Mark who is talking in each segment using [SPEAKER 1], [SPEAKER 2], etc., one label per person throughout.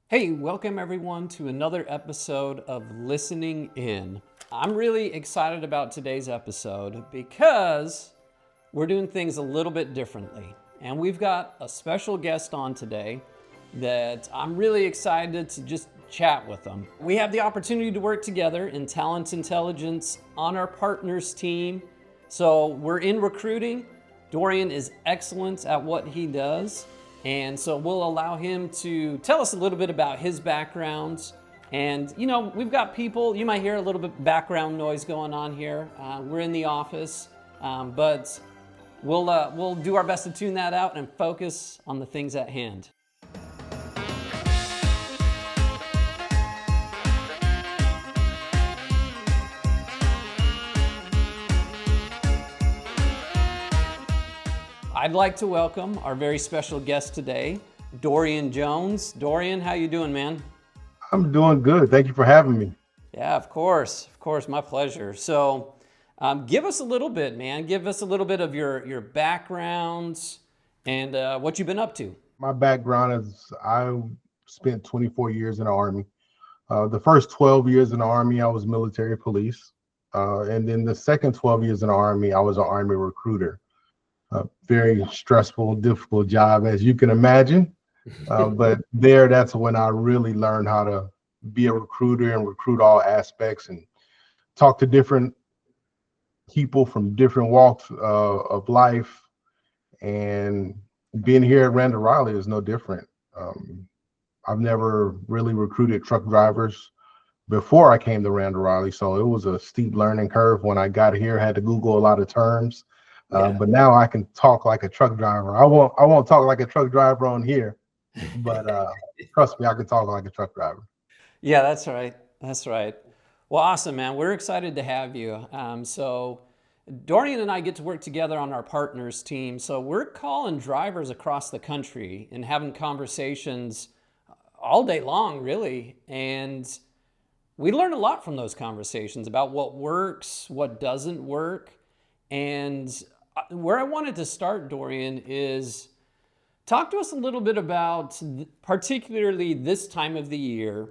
[SPEAKER 1] Hey, welcome everyone to another episode of Listening In. I'm really excited about today's episode because we're doing things a little bit differently. And we've got a special guest on today that I'm really excited to just chat with them. We have the opportunity to work together in talent intelligence on our partners team. So we're in recruiting. Dorian is excellent at what he does. And so we'll allow him to tell us a little bit about his background. And, we've got people, you might hear a little bit background noise going on here. We're in the office, but we'll do our best to tune that out and focus on the things at hand. I'd like to welcome our very special guest today, Dorian Jones. Dorian, how you doing, man?
[SPEAKER 2] I'm doing good. Thank you for having me.
[SPEAKER 1] Yeah, of course, my pleasure. So, give us a little bit, man. Give us a little bit of your backgrounds and what you've been up to.
[SPEAKER 2] My background is I spent 24 years in the Army. The first 12 years in the Army, I was military police. And then the second 12 years in the Army, I was an Army recruiter. A very stressful, difficult job, as you can imagine. But that's when I really learned how to be a recruiter and recruit all aspects and talk to different people from different walks of life. And being here at Randall Reilly is no different. I've never really recruited truck drivers before I came to Randall Reilly, so it was a steep learning curve. When I got here, I had to Google a lot of terms. But now I can talk like a truck driver. I won't talk like a truck driver on here, but trust me, I can talk like a truck driver.
[SPEAKER 1] Yeah, that's right. That's right. Well, awesome, man. We're excited to have you. So, Dorian and I get to work together on our partners team. So, we're calling drivers across the country and having conversations all day long, really. And we learn a lot from those conversations about what works, what doesn't work. And where I wanted to start, Dorian, is talk to us a little bit about, particularly this time of the year.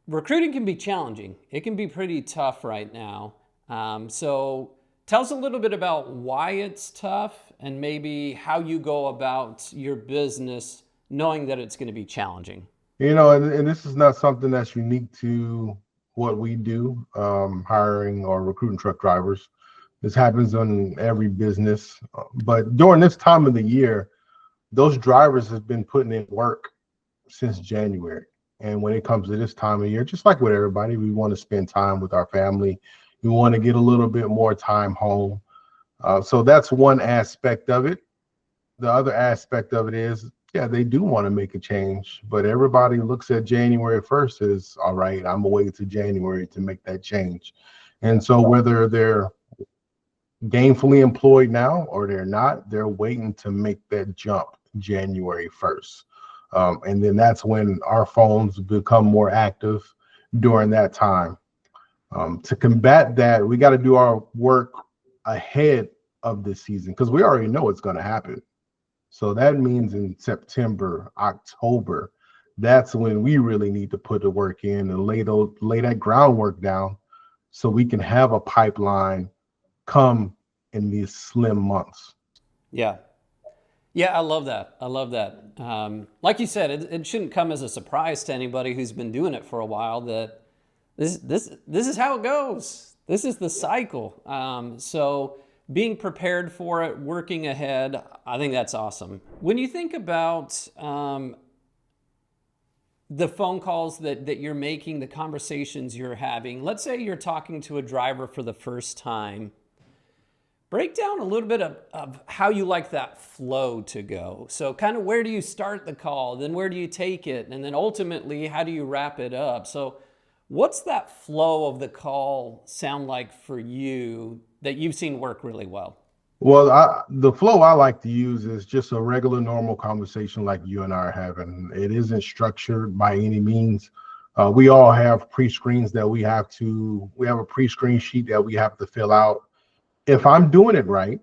[SPEAKER 1] Recruiting can be challenging. It can be pretty tough right now. So tell us a little bit about why it's tough and maybe how you go about your business knowing that it's going to be challenging.
[SPEAKER 2] And this is not something that's unique to what we do, hiring or recruiting truck drivers. This happens in every business. But during this time of the year, those drivers have been putting in work since January. And when it comes to this time of year, just like with everybody, we want to spend time with our family. We want to get a little bit more time home. So that's one aspect of it. The other aspect of it is, yeah, they do want to make a change, but everybody looks at January 1st as, all right, I'm gonna wait to January to make that change. And so whether they're gainfully employed now or they're not, they're waiting to make that jump January 1st. And then that's when our phones become more active during that time. To combat that, we got to do our work ahead of the season because we already know it's going to happen. So that means in September, October, that's when we really need to put the work in and lay that groundwork down so we can have a pipeline come in these slim months.
[SPEAKER 1] Yeah. Yeah, I love that. I love that. Like you said, it shouldn't come as a surprise to anybody who's been doing it for a while that this is how it goes. This is the cycle. So being prepared for it, working ahead, I think that's awesome. When you think about the phone calls that you're making, the conversations you're having, let's say you're talking to a driver for the first time. Break down a little bit of how you like that flow to go. So kind of where do you start the call, then where do you take it, and then ultimately how do you wrap it up? So what's that flow of the call sound like for you that you've seen work really well?
[SPEAKER 2] Well, the flow I like to use is just a regular, normal conversation like you and I are having. It isn't structured by any means. We all have pre-screens that we have a pre-screen sheet that we have to fill out. If I'm doing it right,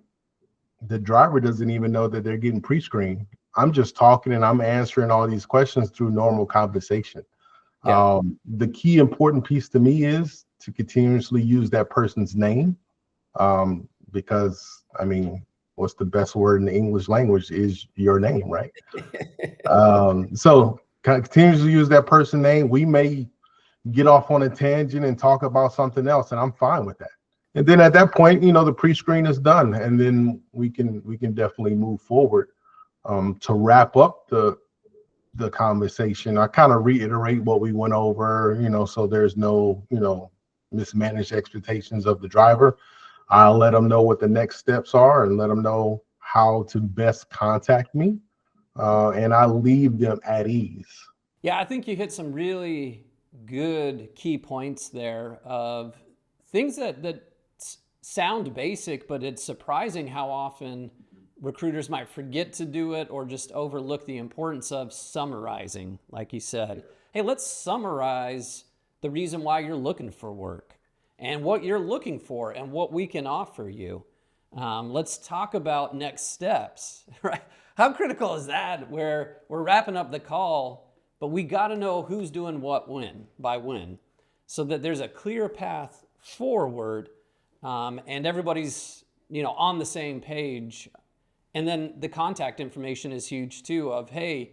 [SPEAKER 2] the driver doesn't even know that they're getting pre-screened. I'm just talking and I'm answering all these questions through normal conversation.
[SPEAKER 1] Yeah.
[SPEAKER 2] The key important piece to me is to continuously use that person's name, because I mean, what's the best word in the English language is your name, right? So continuously use that person name. We may get off on a tangent and talk about something else, and I'm fine with that. And then at that point, the pre-screen is done, and then we can definitely move forward. To wrap up the conversation, I kind of reiterate what we went over, so there's no, mismanaged expectations of the driver. I'll let them know what the next steps are and let them know how to best contact me, and I leave them at ease.
[SPEAKER 1] Yeah, I think you hit some really good key points there of things that sound basic, but it's surprising how often recruiters might forget to do it or just overlook the importance of summarizing. Like you said, hey, let's summarize the reason why you're looking for work and what you're looking for and what we can offer you. Let's talk about next steps, right? How critical is that where we're wrapping up the call, but we got to know who's doing what when, so that there's a clear path forward, and everybody's, on the same page. And then the contact information is huge too of, hey,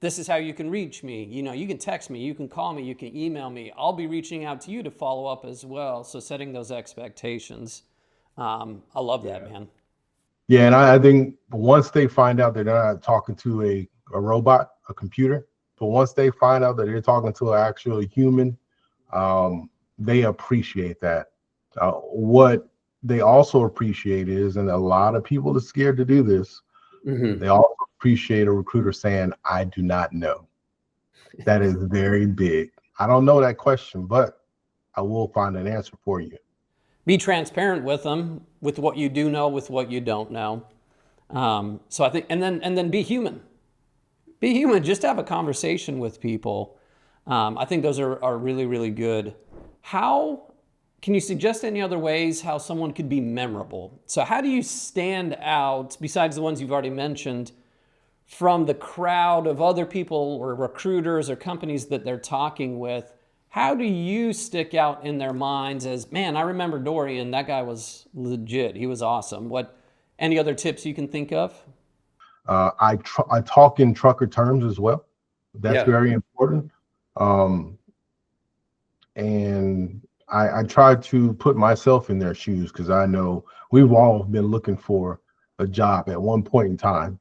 [SPEAKER 1] this is how you can reach me. You can text me, you can call me, you can email me. I'll be reaching out to you to follow up as well. So setting those expectations. I love that, man.
[SPEAKER 2] Yeah, and I think once they find out that they're not talking to a robot, a computer, but once they find out that they're talking to an actual human, they appreciate that. What they also appreciate is, and a lot of people are scared to do this, they also appreciate a recruiter saying, I do not know. That is very big. I don't know that question, but I will find an answer for you.
[SPEAKER 1] Be transparent with them, with what you do know, with what you don't know. So I think, and then be human. Be human. Just have a conversation with people. I think those are really, really good. How can you suggest any other ways how someone could be memorable? So how do you stand out, besides the ones you've already mentioned, from the crowd of other people or recruiters or companies that they're talking with? How do you stick out in their minds as, man, I remember Dorian, that guy was legit. He was awesome. Any other tips you can think of?
[SPEAKER 2] I talk in trucker terms as well. That's very important. And I try to put myself in their shoes because I know we've all been looking for a job at one point in time.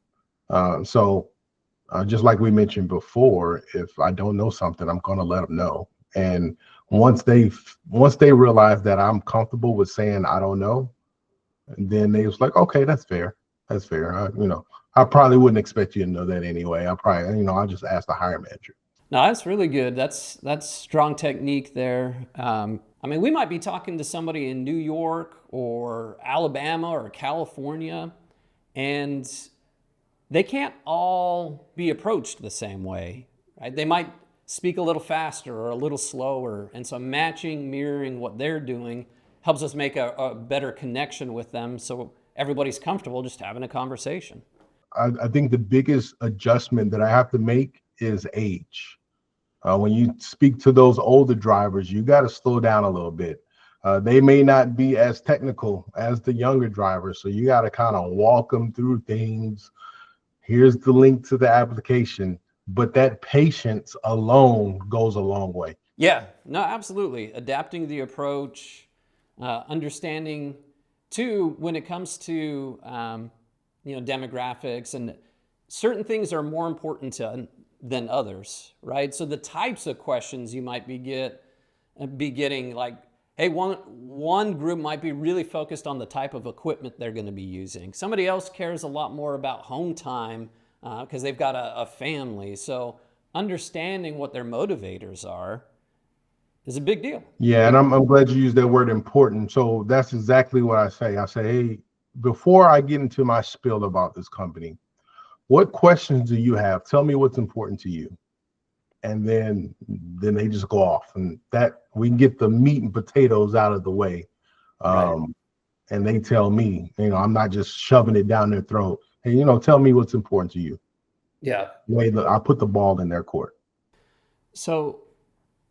[SPEAKER 2] So just like we mentioned before, if I don't know something, I'm going to let them know. And once they realize that I'm comfortable with saying I don't know, then they was like, okay, that's fair. That's fair. I probably wouldn't expect you to know that anyway. I'll just ask the hiring manager.
[SPEAKER 1] No, that's really good. That's strong technique there. We might be talking to somebody in New York or Alabama or California, and they can't all be approached the same way, right? They might speak a little faster or a little slower. And so mirroring what they're doing helps us make a better connection with them so everybody's comfortable just having a conversation.
[SPEAKER 2] I think the biggest adjustment that I have to make is age. When you speak to those older drivers, you got to slow down a little bit. They may not be as technical as the younger drivers, so you got to kind of walk them through things. Here's the link to the application. But that patience alone goes a long way.
[SPEAKER 1] Yeah, no, absolutely. Adapting the approach, understanding too, when it comes to, demographics, and certain things are more important than others, right? So the types of questions you might be getting, like, hey, one group might be really focused on the type of equipment they're going to be using. Somebody else cares a lot more about home time because they've got a family. So understanding what their motivators are is a big deal.
[SPEAKER 2] Yeah, and I'm glad you used that word important. So that's exactly what I say. I say, hey, before I get into my spiel about this company, what questions do you have? Tell me what's important to you. And then they just go off, and that we can get the meat and potatoes out of the way.
[SPEAKER 1] Right.
[SPEAKER 2] And they tell me, I'm not just shoving it down their throat. Hey, tell me what's important to you.
[SPEAKER 1] Yeah.
[SPEAKER 2] I put the ball in their court.
[SPEAKER 1] So,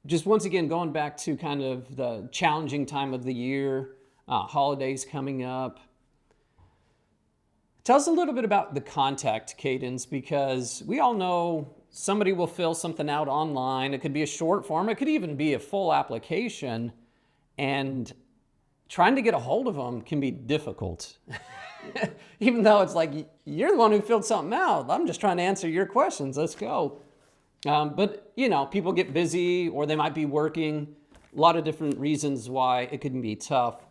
[SPEAKER 1] just once again, going back to kind of the challenging time of the year, holidays coming up. Tell us a little bit about the contact cadence, because we all know somebody will fill something out online. It could be a short form, it could even be a full application, and trying to get a hold of them can be difficult. Even though it's like, you're the one who filled something out. I'm just trying to answer your questions. Let's go. But, people get busy, or they might be working. A lot of different reasons why it can be tough.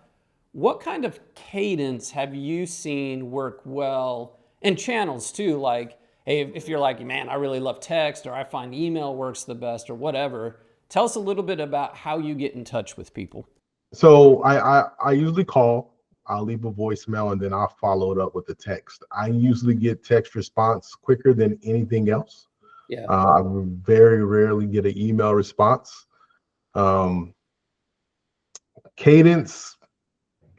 [SPEAKER 1] What kind of cadence have you seen work well? And channels too, like, hey, if you're like, man, I really love text, or I find email works the best, or whatever. Tell us a little bit about how you get in touch with people.
[SPEAKER 2] So I usually call, I'll leave a voicemail, and then I'll follow it up with a text. I usually get text response quicker than anything else.
[SPEAKER 1] Yeah.
[SPEAKER 2] I very rarely get an email response. Cadence,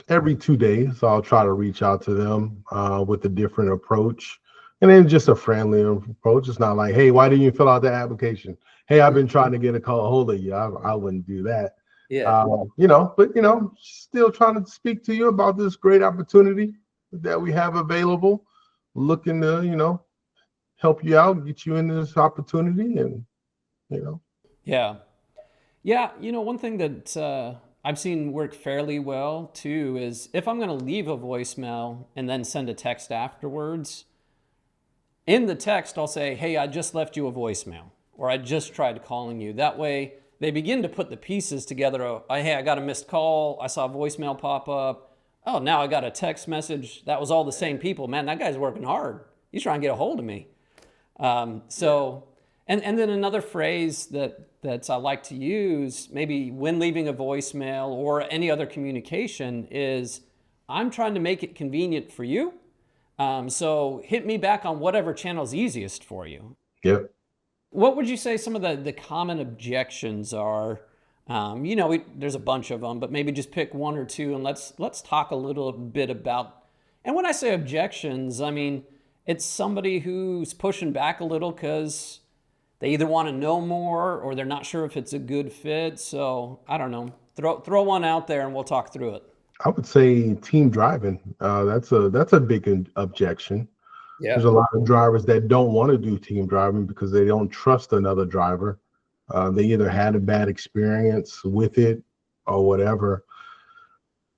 [SPEAKER 2] every 2 days, I'll try to reach out to them with a different approach. And then just a friendly approach. It's not like, hey, why didn't you fill out the application? Hey, I've been trying to get a hold of you. I wouldn't do that.
[SPEAKER 1] Yeah.
[SPEAKER 2] But still trying to speak to you about this great opportunity that we have available. Looking to, help you out, get you into this opportunity, and
[SPEAKER 1] Yeah. Yeah. One thing that I've seen work fairly well too is if I'm going to leave a voicemail and then send a text afterwards, in the text, I'll say, hey, I just left you a voicemail, or I just tried calling you. That way they begin to put the pieces together. Oh, hey, I got a missed call. I saw a voicemail pop up. Oh, now I got a text message. That was all the same people. Man, that guy's working hard. He's trying to get a hold of me. And then another phrase that I like to use, maybe when leaving a voicemail or any other communication, is I'm trying to make it convenient for you. So hit me back on whatever channel's easiest for you.
[SPEAKER 2] Yep.
[SPEAKER 1] What would you say some of the common objections are? There's a bunch of them, but maybe just pick one or two, and let's talk a little bit about. And when I say objections, I mean it's somebody who's pushing back a little because they either want to know more or they're not sure if it's a good fit. So I don't know. Throw one out there, and we'll talk through it.
[SPEAKER 2] I would say team driving. That's a big objection.
[SPEAKER 1] Yeah.
[SPEAKER 2] There's a lot of drivers that don't want to do team driving because they don't trust another driver. They either had a bad experience with it or whatever.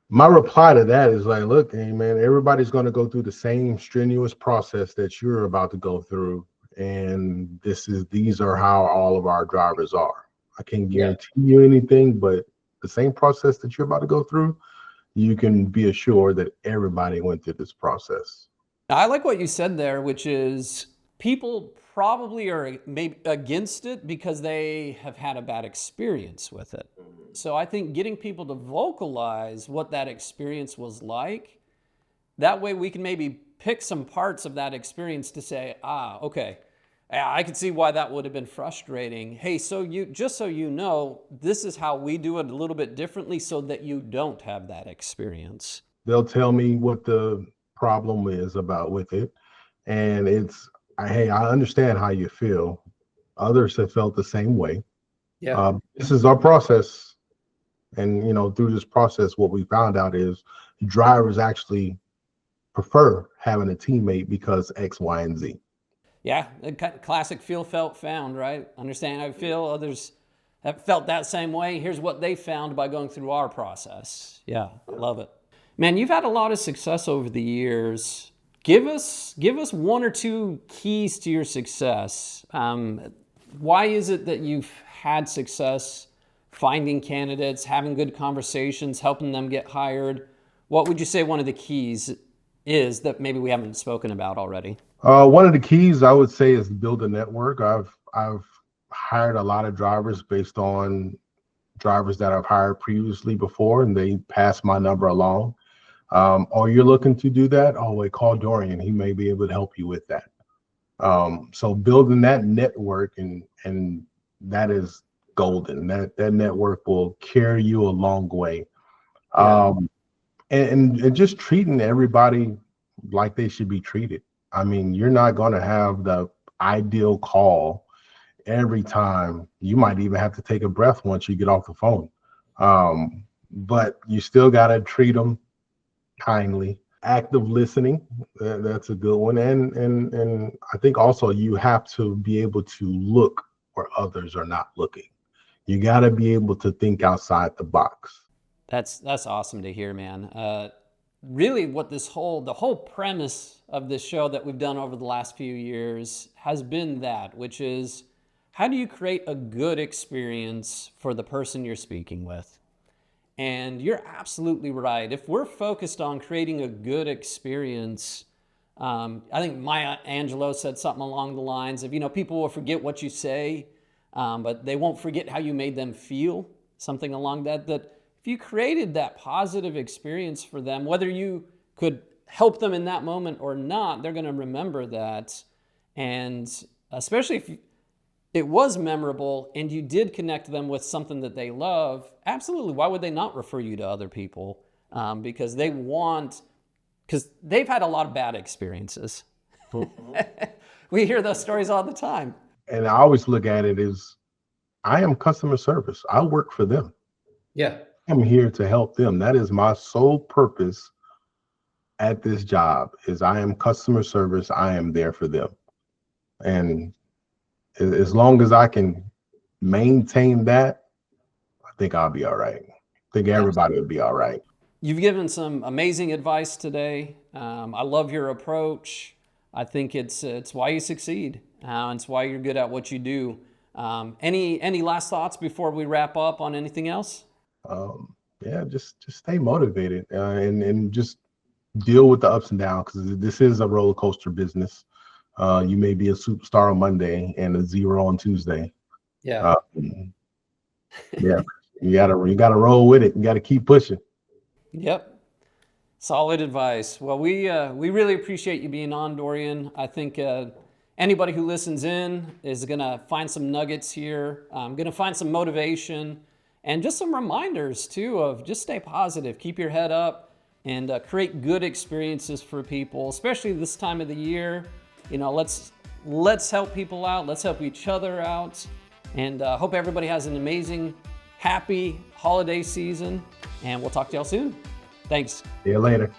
[SPEAKER 2] My reply to that is like, look, hey man, everybody's going to go through the same strenuous process that you're about to go through, and these are how all of our drivers are. I can't guarantee you anything, but the same process that you're about to go through, you can be assured that everybody went through this process.
[SPEAKER 1] I like what you said there, which is people probably are maybe against it because they have had a bad experience with it. So I think getting people to vocalize what that experience was like, that way we can maybe pick some parts of that experience to say, okay, I can see why that would have been frustrating. Hey, just so you know, this is how we do it a little bit differently so that you don't have that experience.
[SPEAKER 2] They'll tell me what the problem is with it, and hey, I understand how you feel. Others have felt the same way.
[SPEAKER 1] Yeah.
[SPEAKER 2] This is our process, and through this process, what we found out is drivers actually prefer having a teammate because X, Y, and Z.
[SPEAKER 1] Yeah, classic feel, felt, found, right? Understand how I feel. Others have felt that same way. Here's what they found by going through our process. Yeah, I love it. Man, you've had a lot of success over the years. Give us one or two keys to your success. Why is it that you've had success finding candidates, having good conversations, helping them get hired? What would you say one of the keys is that maybe we haven't spoken about already?
[SPEAKER 2] One of the keys I would say is build a network. I've hired a lot of drivers based on drivers that I've hired previously before, and they passed my number along. Or you're looking to do that? Oh, wait, call Dorian. He may be able to help you with that. So building that network, and that is golden. That network will carry you a long way. And just treating everybody like they should be treated. I mean, you're not going to have the ideal call every time. You might even have to take a breath once you get off the phone. But you still got to treat them kindly. Active listening, that's a good one. And I think also you have to be able to look where others are not looking. You got to be able to think outside the box.
[SPEAKER 1] That's awesome to hear, man. Really, what the whole premise of this show that we've done over the last few years has been that, which is, how do you create a good experience for the person you're speaking with? And you're absolutely right. If we're focused on creating a good experience, I think Maya Angelou said something along the lines of, people will forget what you say, but they won't forget how you made them feel, something along that if you created that positive experience for them, whether you could help them in that moment or not, they're going to remember that. And especially if it was memorable and you did connect them with something that they love, absolutely, why would they not refer you to other people? Because they've had a lot of bad experiences. We hear those stories all the time.
[SPEAKER 2] And I always look at it as, I am customer service. I work for them.
[SPEAKER 1] Yeah.
[SPEAKER 2] I'm here to help them. That is my sole purpose at this job, is I am customer service. I am there for them. And as long as I can maintain that, I think I'll be all right. I think everybody will be all right.
[SPEAKER 1] You've given some amazing advice today. I love your approach. I think it's why you succeed. It's why you're good at what you do. Any last thoughts before we wrap up on anything else?
[SPEAKER 2] Yeah, just stay motivated and just deal with the ups and downs, because this is a roller coaster business. You may be a superstar on Monday and a zero on Tuesday.
[SPEAKER 1] Yeah.
[SPEAKER 2] Yeah. You gotta roll with it. You gotta keep pushing.
[SPEAKER 1] Yep. Solid advice. Well, we really appreciate you being on, Dorian. I think anybody who listens in is gonna find some nuggets here. Gonna find some motivation and just some reminders too of just stay positive, keep your head up, and create good experiences for people, especially this time of the year. Let's help people out. Let's help each other out. And hope everybody has an amazing, happy holiday season. And we'll talk to y'all soon. Thanks.
[SPEAKER 2] See you later.